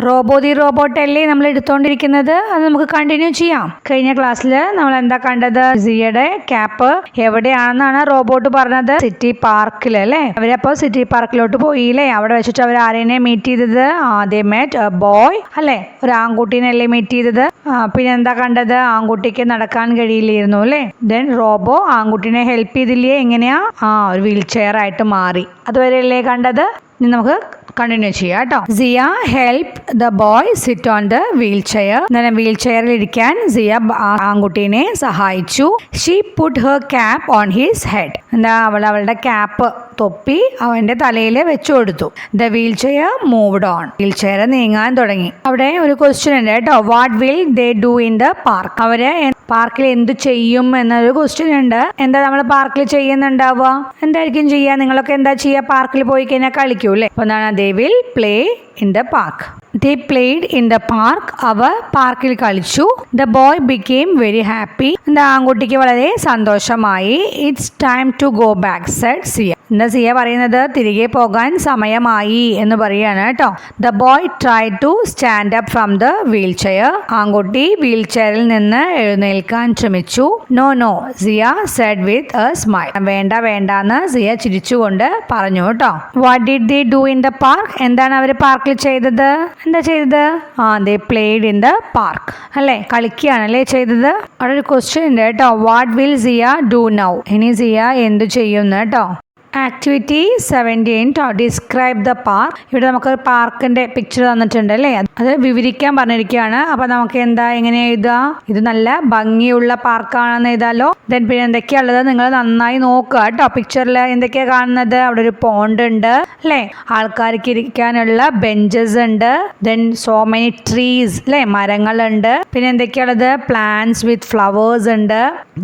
Robo the robot അല്ലേ നമ്മൾ എടുത്തോണ്ടിരിക്കുന്നത്. അത് നമുക്ക് കണ്ടിന്യൂ ചെയ്യാം. കഴിഞ്ഞ ക്ലാസ്സിൽ നമ്മൾ എന്താ കണ്ടത്? സിയയുടെ ക്യാപ്പ് എവിടെയാണെന്നാണ് റോബോട്ട് പറഞ്ഞത്? സിറ്റി പാർക്കിൽ അല്ലേ. അവരപ്പോ സിറ്റി പാർക്കിലോട്ട് പോയില്ലേ. അവിടെ വെച്ചിട്ട് അവർ ആരെന്നെ മീറ്റ് ചെയ്തത്? ദേ മെറ്റ് എ ബോയ് അല്ലേ. ഒരു ആൺകുട്ടീനല്ലേ മീറ്റ് ചെയ്തത്. പിന്നെ എന്താ കണ്ടത്? ആൺകുട്ടിക്ക് നടക്കാൻ കഴിയില്ലായിരുന്നു അല്ലേ. ദെൻ റോബോ ആൺകുട്ടീനെ ഹെൽപ്പ് ചെയ്തില്ലേ. എങ്ങനെയാ? ഒരു വീൽ ചെയർ ആയിട്ട് മാറി. അതുവരെയല്ലേ കണ്ടത്. ഇനി നമുക്ക് കണ്ടിന്യൂ ചെയ്യാം കേട്ടോ. Siya help the boy sit on the wheelchair. Wheel ചെയറിൽ ഇരിക്കാൻ സിയ ആൺകുട്ടീനെ സഹായിച്ചു. She put her cap on his head. എന്താ അവളുടെ ക്യാപ്പ് തൊപ്പി അവന്റെ തലയിൽ വെച്ചു കൊടുത്തു. The wheelchair moved on. Wheelchair നീങ്ങാൻ തുടങ്ങി. അവിടെ ഒരു ക്വസ്റ്റ്യൻ ഉണ്ട് കേട്ടോ. What will they do in the park? അവര് പാർക്കിൽ എന്ത് ചെയ്യും എന്നൊരു ക്വസ്റ്റ്യൻ ഉണ്ട്. എന്താ നമ്മൾ പാർക്കിൽ ചെയ്യുന്നുണ്ടാവുക? എന്തായിരിക്കും ചെയ്യുക? നിങ്ങളൊക്കെ എന്താ ചെയ്യുക? പാർക്കിൽ പോയി കഴിഞ്ഞാൽ കളിക്കൂ അല്ലേ. അപ്പൊ എന്താണ്? They will play in the park. They played in the park. അവർ പാർക്കിൽ കളിച്ചു. The boy became very happy. എന്താ ആൺകുട്ടിക്ക് വളരെ സന്തോഷമായി. It's time to go back, said Sia. എന്താ സിയ പറയുന്നത്? തിരികെ പോകാൻ സമയമായി എന്ന് പറയാണ് കേട്ടോ. The boy tried to stand up from the wheelchair. ആൺകുട്ടി വീൽ ചെയറിൽ നിന്ന് എഴുന്നേൽക്കാൻ ശ്രമിച്ചു. No, no, Sia said with a smile. വേണ്ട വേണ്ടാന്ന് സിയ ചിരിച്ചുകൊണ്ട് പറഞ്ഞു കേട്ടോ. What did they do in the park? എന്താണ് അവർ പാർക്കിൽ ചെയ്തത്? എന്താ ചെയ്തത്? They played in the park അല്ലേ. കളിക്കുകയാണല്ലേ ചെയ്തത്. അവിടെ ഒരു ക്വസ്റ്റ്യൻ ഉണ്ട് കേട്ടോ. What will Siya do now? ഇനി സിയ എന്തു ചെയ്യുന്നു കേട്ടോ. Activity 17 describe the park. ഇവിടെ നമുക്കൊരു പാർക്കിന്റെ പിക്ചർ തന്നിട്ടുണ്ട് അല്ലേ. അത് വിവരിക്കാൻ പറഞ്ഞിരിക്കുകയാണ്. അപ്പൊ നമുക്ക് എന്താ എങ്ങനെ എഴുതുക? ഇത് നല്ല ഭംഗിയുള്ള പാർക്കാണെന്ന് എഴുതാലോ. ദെൻ പിന്നെ എന്തൊക്കെയാണുള്ളത് നിങ്ങൾ നന്നായി നോക്കുക കേട്ടോ. പിക്ചറിൽ എന്തൊക്കെയാ കാണുന്നത്? അവിടെ ഒരു പോണ്ട് ഉണ്ട് അല്ലേ. ആൾക്കാർക്ക് ഇരിക്കാനുള്ള ബെഞ്ചസ് ഉണ്ട്. ദെൻ സോ മെനി ട്രീസ് അല്ലേ, മരങ്ങളുണ്ട്. പിന്നെ എന്തൊക്കെയാണുള്ളത്? പ്ലാന്റ്സ് വിത്ത് ഫ്ലവേഴ്സ് ഉണ്ട്.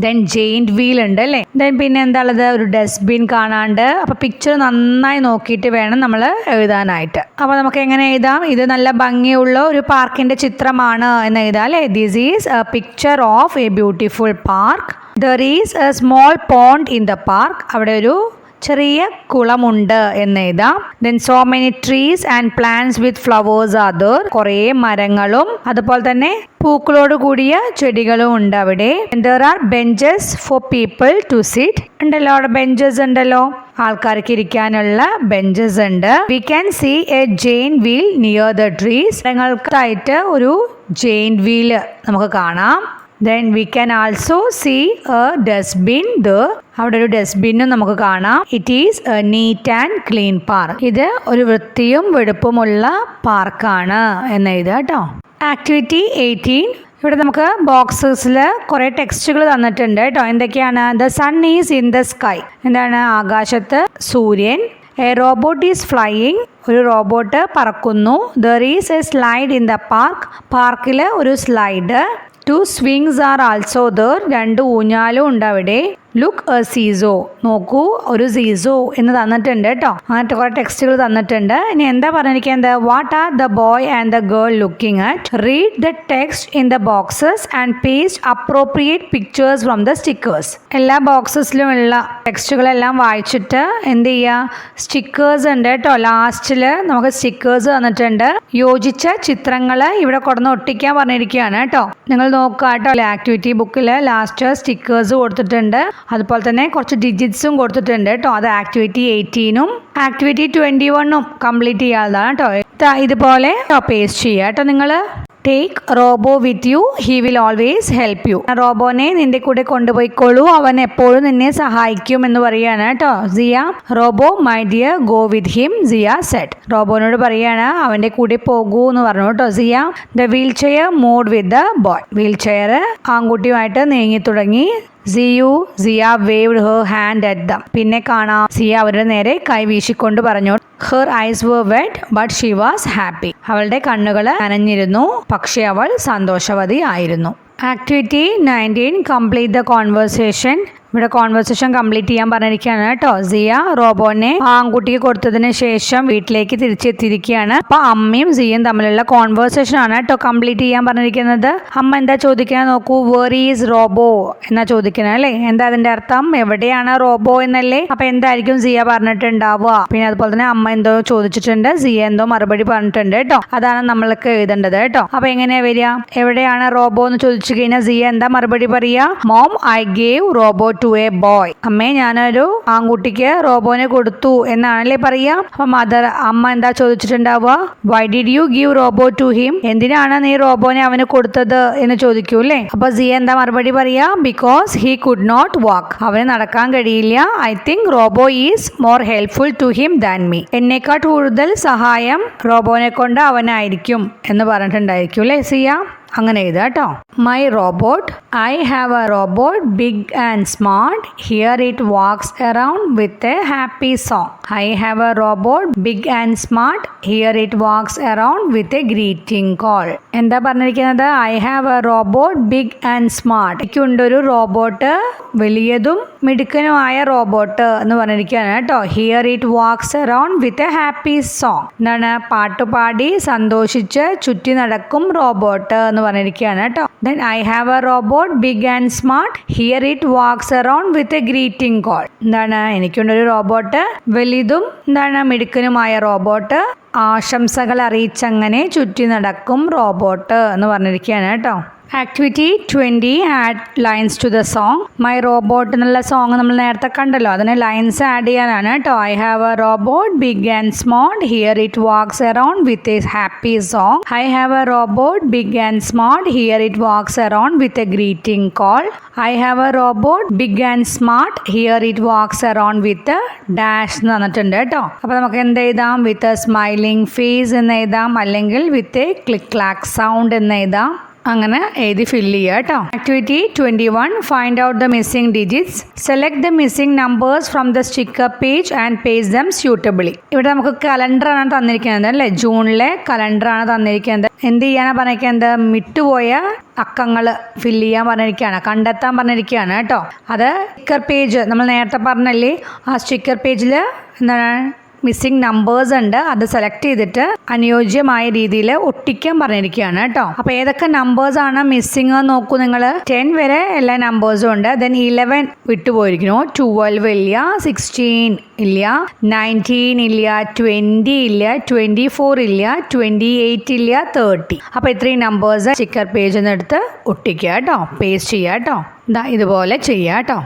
ദെൻ ജെയിന്റ് വീൽ ഉണ്ട് അല്ലേ. ദെൻ പിന്നെ എന്താ ഉള്ളത്? ഒരു ഡസ്റ്റ്ബിൻ കാണാണ്ട്. അപ്പൊ പിക്ചർ നന്നായി നോക്കിയിട്ട് വേണം നമ്മൾ എഴുതാനായിട്ട്. അപ്പൊ നമുക്ക് എങ്ങനെ എഴുതാം? ഇത് നല്ല ഭംഗിയുള്ള ഒരു പാർക്കിന്റെ ചിത്രമാണ് എന്ന് എഴുതാം അല്ലേ. This is a picture of a beautiful park. There is a small pond in the park. അവിടെ ഒരു ചെറിയ കുളമുണ്ട് എന്ന് എഴുതാം. Then so many trees and plants with flowers are there. കുറേ മരങ്ങളും അതുപോലെ തന്നെ പൂക്കളോട് കൂടിയ ചെടികളും ഉണ്ട് അവിടെ. There are benches for people to sit. ഉണ്ടല്ലോ അവിടെ ബെഞ്ചസ് ഉണ്ടല്ലോ. ആൾക്കാർക്ക് ഇരിക്കാനുള്ള ബെഞ്ചസ് ഉണ്ട്. We can see a giant wheel near the trees. മരങ്ങൾക്കായിട്ട് ഒരു ജെയിന്റ് വീല് നമുക്ക് കാണാം. Then we can also see a dustbin there. അവിടെ ഒരു ഡസ്റ്റ്ബിന്നും നമുക്ക് കാണാം. It is A neat and clean park. ഇത് ഒരു വൃത്തിയും വെടുപ്പുമുള്ള പാർക്കാണ് എന്ന് എഴുതുക കേട്ടോ. ആക്ടിവിറ്റി 18. ഇവിടെ നമുക്ക് ബോക്സസിൽ കുറെ ടെക്സ്റ്റുകൾ തന്നിട്ടുണ്ട് കേട്ടോ. എന്തൊക്കെയാണ്? The sun is in the sky. എന്താണ്? ആകാശത്ത് സൂര്യൻ. A robot is flying. ഒരു റോബോട്ട് പറക്കുന്നു. There is a slide in the park. പാർക്കിൽ ഒരു slide. Two swings are also there. 2 ഊഞ്ഞാലും ഉണ്ട് അവിടെ. Look a seesaw. നോക്കൂ ഒരു സീസോ എന്ന് തന്നിട്ടുണ്ട് കേട്ടോ. അങ്ങനത്തെ കുറെ ടെക്സ്റ്റുകൾ തന്നിട്ടുണ്ട്. ഇനി എന്താ പറഞ്ഞിരിക്കുന്നത്? What are the boy and the girl looking at? Read the text in the boxes and paste appropriate pictures from the stickers. എല്ലാ ബോക്സസിലും ഉള്ള ടെക്സ്റ്റുകളെല്ലാം വായിച്ചിട്ട് എന്ത് ചെയ്യുക? സ്റ്റിക്കേഴ്സ് ഉണ്ട് കേട്ടോ. ലാസ്റ്റിൽ നമുക്ക് സ്റ്റിക്കേഴ്സ് തന്നിട്ടുണ്ട്. യോജിച്ച ചിത്രങ്ങൾ ഇവിടെ കൊടുന്ന് ഒട്ടിക്കാൻ പറഞ്ഞിരിക്കുകയാണ് കേട്ടോ. നിങ്ങൾ നോക്കുക കേട്ടോ. ആക്ടിവിറ്റി ബുക്കിൽ ലാസ്റ്റ് സ്റ്റിക്കേഴ്സ് കൊടുത്തിട്ടുണ്ട്. അതുപോലെ തന്നെ കുറച്ച് ഡിജിറ്റ്സും കൊടുത്തിട്ടുണ്ട് കേട്ടോ. അത് ആക്ടിവിറ്റി 18ഉം ആക്ടിവിറ്റി 21ഉം കംപ്ലീറ്റ് ചെയ്യാവുന്നതാണ് കേട്ടോ. ഇതുപോലെ പേസ്റ്റ് ചെയ്യുക കേട്ടോ. നിങ്ങൾ take Robo with you, he will always help you. റോബോനെ നിന്റെ കൂടെ കൊണ്ടുപോയിക്കോളൂ, അവൻ എപ്പോഴും നിന്നെ സഹായിക്കും എന്ന് പറയാണ് കേട്ടോ Siya. Robo my dear go with him, Siya said. റോബോനോട് പറയാണ് അവന്റെ കൂടെ പോകൂ എന്ന് പറഞ്ഞു കേട്ടോ Siya. The wheelchair moved with the boy. Wheelchair ആൺകുട്ടിയുമായിട്ട് നീങ്ങി തുടങ്ങി. Siya waved her hand at them. പിന്നെ കാണാം സിയ അവരുടെ നേരെ കൈ വീശിക്കൊണ്ട് പറഞ്ഞു. Her eyes were wet but she was happy. അവളുടെ കണ്ണുകൾ നനഞ്ഞിരുന്നു, പക്ഷെ അവൾ സന്തോഷവതി ആയിരുന്നു. ആക്ടിവിറ്റി 19 കംപ്ലീറ്റ് ദ കോൺവെർസേഷൻ ഇവിടെ കോൺവെർസേഷൻ കംപ്ലീറ്റ് ചെയ്യാൻ പറഞ്ഞിരിക്കുകയാണ് കേട്ടോ. സിയ റോബോനെ ആൺകുട്ടിക്ക് കൊടുത്തതിന് ശേഷം വീട്ടിലേക്ക് തിരിച്ചെത്തിയിരിക്കുകയാണ്. അപ്പൊ അമ്മയും സിയയും തമ്മിലുള്ള കോൺവെർസേഷൻ ആണ് കേട്ടോ കംപ്ലീറ്റ് ചെയ്യാൻ പറഞ്ഞിരിക്കുന്നത്. അമ്മ എന്താ ചോദിക്കുന്നത് നോക്കൂ, വേർ ഈസ് റോബോ എന്നാ ചോദിക്കുന്നത് അല്ലേ. എന്താ അതിന്റെ അർത്ഥം, എവിടെയാണ് റോബോ എന്നല്ലേ. അപ്പൊ എന്തായിരിക്കും സിയ പറഞ്ഞിട്ടുണ്ടാവുക. പിന്നെ അതുപോലെ തന്നെ അമ്മ എന്തോ ചോദിച്ചിട്ടുണ്ട്, സിയ എന്തോ മറുപടി പറഞ്ഞിട്ടുണ്ട് കേട്ടോ. അതാണ് നമ്മൾക്ക് എഴുതേണ്ടത് കേട്ടോ. അപ്പൊ എങ്ങനെയാ വരിക, എവിടെയാണ് റോബോ എന്ന് ചോദിച്ചു കഴിഞ്ഞാൽ സിയ എന്താ മറുപടി പറയാ, mom I gave robo to a boy. അമ്മേ ഞാനൊരു ആൺകുട്ടിക്ക് റോബോനെ കൊടുത്തു എന്നാണല്ലേ പറയാ. അപ്പൊ അമ്മ എന്താ ചോദിച്ചിട്ടുണ്ടാവുക, why did you give Robo to him, എന്തിനാണ് നീ റോബോനെ അവന് കൊടുത്തത് എന്ന് ചോദിക്കൂ അല്ലേ. അപ്പൊ സിയ എന്താ മറുപടി പറയാ, because he could not walk, അവന് നടക്കാൻ കഴിയില്ല. I think robo is more helpful to him than me, എന്നെക്കാൾ കൂടുതൽ സഹായം റോബോനെ കൊണ്ട് അവനായിരിക്കും എന്ന് പറഞ്ഞിട്ടുണ്ടായിരിക്കും അല്ലേ സിയ. അങ്ങനെ എഴുതാം കേട്ടോ. My robot, I have a robot big and smart, here it walks around with a happy song. I have a robot big and smart, here it walks around with a greeting call. എന്താ പറഞ്ഞിരിക്കുന്നത്, I have a robot big and smart, എനിക്കുണ്ടൊരു robot വലിയതും മിടുക്കനുമായ robot എന്ന് പറഞ്ഞിരിക്കുകയാണ് കേട്ടോ. Here it walks around with a happy song, എന്താണ് പാട്ടുപാടി സന്തോഷിച്ച് ചുറ്റി നടക്കും റോബോട്ട് എന്ന് പറഞ്ഞിരിക്കുകയാണ് കേട്ടോ. Then I have a robot big and smart, here it walks around with a greeting call. എന്താണ്, എനിക്കുണ്ടൊരു റോബോട്ട് വലുതും എന്താണ് മിടുക്കനുമായ റോബോട്ട്, ആശംസകൾ അറിയിച്ചങ്ങനെ ചുറ്റി നടക്കും റോബോട്ട് എന്ന് പറഞ്ഞിരിക്കുകയാണ് കേട്ടോ. Activity 20 add lines to the song. My robot എന്നുള്ള സോങ് നമ്മൾ നേരത്തെ കണ്ടല്ലോ, അതിന് ലൈൻസ് ആഡ് ചെയ്യാനാണ് കേട്ടോ. I have a robot big and smart, here it walks around with a happy song. I have a robot big and smart, here it walks around with a greeting call. I have a robot big and smart, here it walks around with dash എന്ന് തന്നിട്ടുണ്ട് കേട്ടോ. അപ്പോൾ നമുക്ക് എന്ത് എഴുതാം, with a smiling face എന്ന് എഴുതാം, അല്ലെങ്കിൽ with a click cloak sound എന്ന് എഴുതാം. അങ്ങനെ എഴുതി ഫില്ല് ചെയ്യുക കേട്ടോ. Activity 21 find out the missing digits. Select the missing numbers from the sticker page and paste dum suitably. ഇവിടെ നമുക്ക് കലണ്ടറാണ് തന്നിരിക്കുന്നത് അല്ലേ, ജൂണിലെ കലണ്ടറാണ് തന്നിരിക്കുന്നത്. എന്ത് ചെയ്യാനാണ് പറഞ്ഞിരിക്കുന്നത്, മിട്ടുപോയ അക്കങ്ങൾ ഫില്ല് ചെയ്യാൻ പറഞ്ഞിരിക്കുകയാണ്, കണ്ടെത്താൻ പറഞ്ഞിരിക്കുകയാണ് കേട്ടോ. അത് സ്റ്റിക്കർ പേജ് നമ്മൾ നേരത്തെ പറഞ്ഞല്ലേ, ആ സ്റ്റിക്കർ പേജിൽ എന്താണ് മിസ്സിംഗ് നമ്പേഴ്സ് ഉണ്ട്, അത് സെലക്ട് ചെയ്തിട്ട് അനുയോജ്യമായ രീതിയിൽ ഒട്ടിക്കാൻ പറഞ്ഞിരിക്കുകയാണ് കേട്ടോ. അപ്പൊ ഏതൊക്കെ നമ്പേഴ്സ് ആണ് മിസ്സിംഗ് നോക്കൂ നിങ്ങൾ. 10 വരെ എല്ലാ നമ്പേഴ്സും ഉണ്ട്. ദെൻ 11 വിട്ടുപോയിരിക്കുന്നു, 12 ഇല്ല, 16 ഇല്ല, 19 ഇല്ല, 20 ഇല്ല, 24 ഇല്ല, 28 ഇല്ല, 30. അപ്പൊ ഇത്രയും നമ്പേഴ്സ് സ്റ്റിക്കർ പേജിൽ നിന്ന് എടുത്ത് ഒട്ടിക്കുക കേട്ടോ, പേസ്റ്റ് ചെയ്യുക കേട്ടോ. ഇതുപോലെ ചെയ്യുക കേട്ടോ.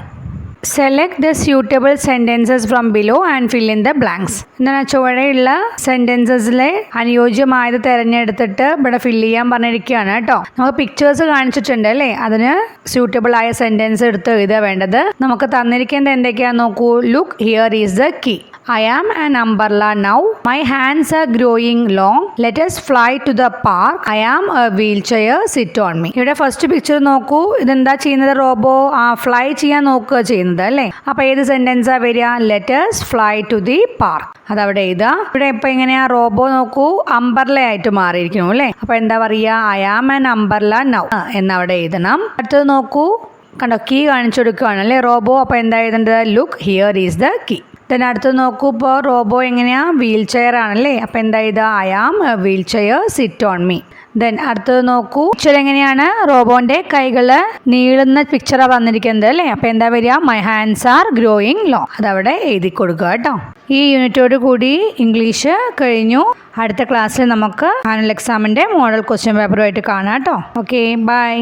Select the suitable sentences from below and fill in the blanks. എന്താണ് ചുവടെയുള്ള സെൻറ്റൻസസിലെ അനുയോജ്യമായത് തിരഞ്ഞെടുത്തിട്ട് ഇവിടെ ഫില്ല് ചെയ്യാൻ പറഞ്ഞിരിക്കുകയാണ് കേട്ടോ. നമുക്ക് പിക്ചേഴ്സ് കാണിച്ചിട്ടുണ്ട് അല്ലേ, അതിന് സ്യൂട്ടബിൾ ആയ സെൻറ്റൻസ് എടുത്ത് എഴുതുക വേണ്ടത്. നമുക്ക് തന്നിരിക്കുന്നത് എന്തൊക്കെയാണെന്ന് നോക്കൂ. Look, here is the key. I am an umbrella now. My hands are growing long. Let us fly to the park. I am a wheelchair. Sit on me. ഇവിടെ ഫസ്റ്റ് പിക്ചർ നോക്കൂ. ഇതെന്താ ചെയ്യുന്നത്, റോബോ ഫ്ലൈ ചെയ്യാൻ നോക്കുക ചെയ്യുന്നത് അല്ലേ. അപ്പൊ ഏത് സെന്റൻസാ വരിക, let us fly to the park. അതവിടെ എഴുതാ. ഇവിടെ ഇപ്പൊ എങ്ങനെയാ, റോബോ നോക്കൂ അംബർല ആയിട്ട് മാറിയിരിക്കുന്നു അല്ലേ. അപ്പൊ എന്താ പറയാ, I am an umbrella now എന്നവിടെ എഴുതണം. അടുത്തത് നോക്കൂ, കണ്ടോ കീ കാണിച്ചു കൊടുക്കുകയാണ് അല്ലേ റോബോ. അപ്പൊ എന്താ എഴുതേണ്ടത്, look, here is the key. then അടുത്ത് നോക്കൂ, ഇപ്പോൾ റോബോ എങ്ങനെയാ, വീൽ ചെയർ ആണല്ലേ. അപ്പം എന്താ ഇത്, I am a wheelchair, sit on me. Then അടുത്തത് നോക്കൂ, പിക്ചർ എങ്ങനെയാണ്, റോബോന്റെ കൈകൾ നീളുന്ന പിക്ചറാണ് വന്നിരിക്കുന്നത് അല്ലേ. അപ്പം എന്താ വരിക, my hands are growing long. അതവിടെ എഴുതി കൊടുക്കുക കേട്ടോ. ഈ യൂണിറ്റോട് കൂടി ഇംഗ്ലീഷ് കഴിഞ്ഞു. അടുത്ത ക്ലാസ്സിൽ നമുക്ക് ആനുവൽ എക്സാമിൻ്റെ മോഡൽ ക്വസ്റ്റ്യൻ പേപ്പറുമായിട്ട് കാണാം കേട്ടോ. Okay, by.